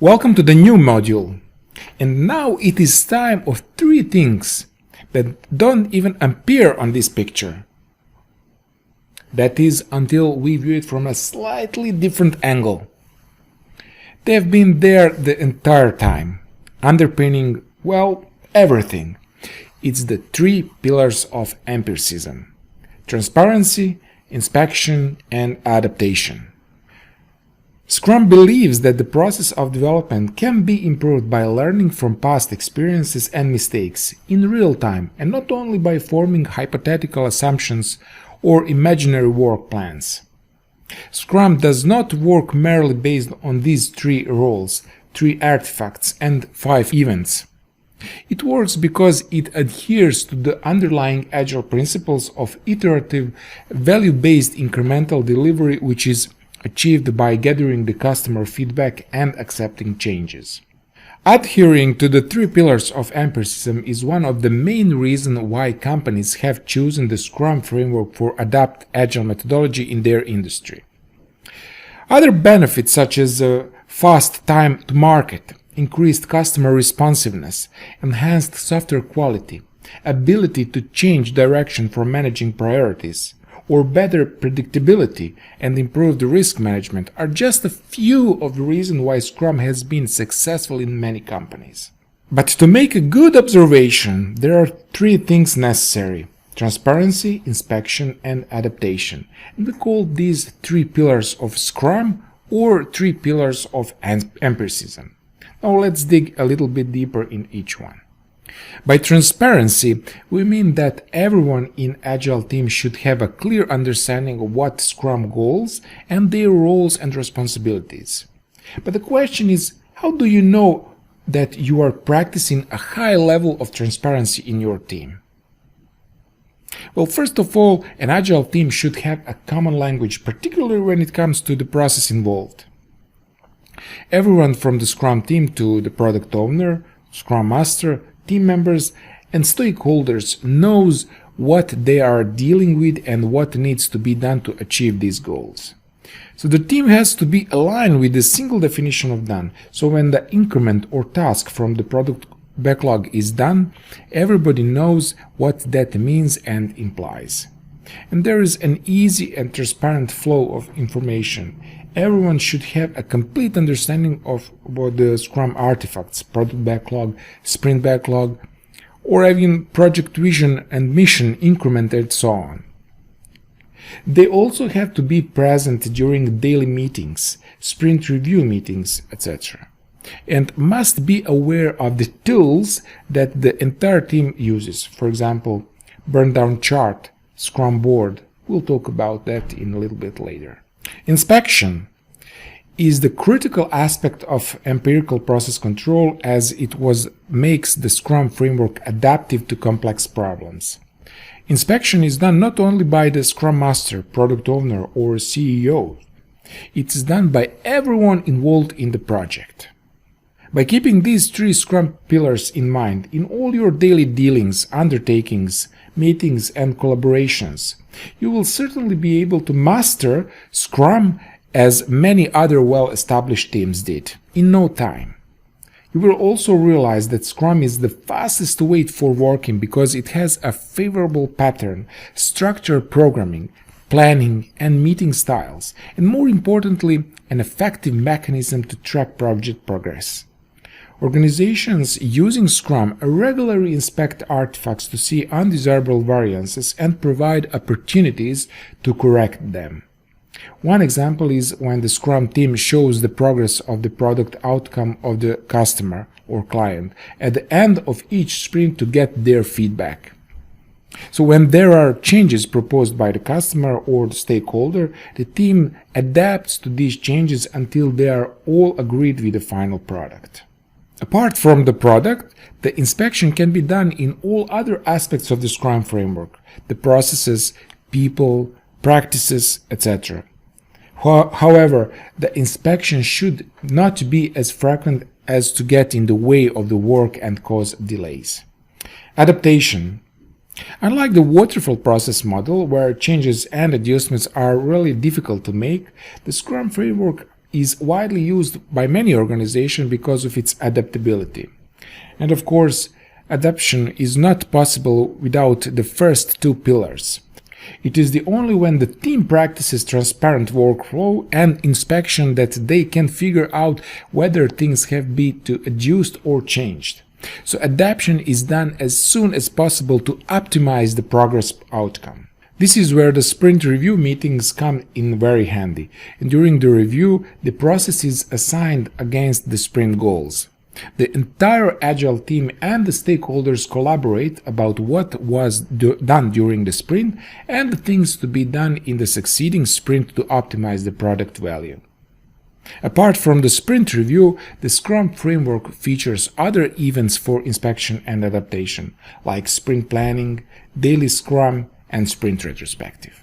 Welcome to the new module. And now it is time of three things that don't even appear on this picture. That is, until we view it from a slightly different angle. They've been there the entire time, underpinning, well, everything. It's the three pillars of empiricism: transparency, inspection, and adaptation. Scrum believes that the process of development can be improved by learning from past experiences and mistakes in real time, and not only by forming hypothetical assumptions or imaginary work plans. Scrum does not work merely based on these three roles, three artifacts, and 5 events. It works because it adheres to the underlying agile principles of iterative, value-based incremental delivery, which is achieved by gathering the customer feedback and accepting changes. Adhering to the three pillars of empiricism is one of the main reasons why companies have chosen the Scrum framework for adapt agile methodology in their industry. Other benefits such as fast time to market, increased customer responsiveness, enhanced software quality, ability to change direction for managing priorities, or better predictability and improved risk management are just a few of the reasons why Scrum has been successful in many companies. But to make a good observation, there are three things necessary: transparency, inspection, and adaptation. And we call these three pillars of Scrum or three pillars of empiricism. Now let's dig a little bit deeper in each one. By transparency, we mean that everyone in Agile team should have a clear understanding of what Scrum goals and their roles and responsibilities. But the question is, how do you know that you are practicing a high level of transparency in your team? Well, first of all, an Agile team should have a common language, particularly when it comes to the process involved. Everyone from the Scrum team to the product owner, Scrum Master, team members, and stakeholders knows what they are dealing with and what needs to be done to achieve these goals. So the team has to be aligned with a single definition of done. So when the increment or task from the product backlog is done, everybody knows what that means and implies. And there is an easy and transparent flow of information. Everyone should have a complete understanding of what the Scrum artifacts, product backlog, sprint backlog, or even project vision and mission, increment, and so on. They also have to be present during daily meetings, sprint review meetings, etc. and must be aware of the tools that the entire team uses. For example, burn down chart, Scrum board. We'll talk about that in a little bit later. Inspection is the critical aspect of empirical process control, as it makes the Scrum framework adaptive to complex problems. Inspection is done not only by the Scrum Master, Product Owner, or CEO. It is done by everyone involved in the project. By keeping these three Scrum pillars in mind in all your daily dealings, undertakings, meetings, and collaborations, you will certainly be able to master Scrum as many other well-established teams did, in no time. You will also realize that Scrum is the fastest way for working because it has a favorable pattern, structured programming, planning, and meeting styles, and more importantly, an effective mechanism to track project progress. Organizations using Scrum regularly inspect artifacts to see undesirable variances and provide opportunities to correct them. One example is when the Scrum team shows the progress of the product outcome of the customer or client at the end of each sprint to get their feedback. So when there are changes proposed by the customer or the stakeholder, the team adapts to these changes until they are all agreed with the final product. Apart from the product, the inspection can be done in all other aspects of the Scrum framework: the processes, people, practices, etc. However, the inspection should not be as frequent as to get in the way of the work and cause delays. Adaptation. Unlike the waterfall process model, where changes and adjustments are really difficult to make, the Scrum framework is widely used by many organizations because of its adaptability. And of course, adaptation is not possible without the first two pillars. It is the only when the team practices transparent workflow and inspection that they can figure out whether things have been adjusted or changed. So adaptation is done as soon as possible to optimize the progress outcome. This is where the sprint review meetings come in very handy. And during the review, the process is assigned against the sprint goals. The entire Agile team and the stakeholders collaborate about what was done during the sprint and the things to be done in the succeeding sprint to optimize the product value. Apart from the sprint review, the Scrum framework features other events for inspection and adaptation, like sprint planning, daily Scrum, and sprint retrospective.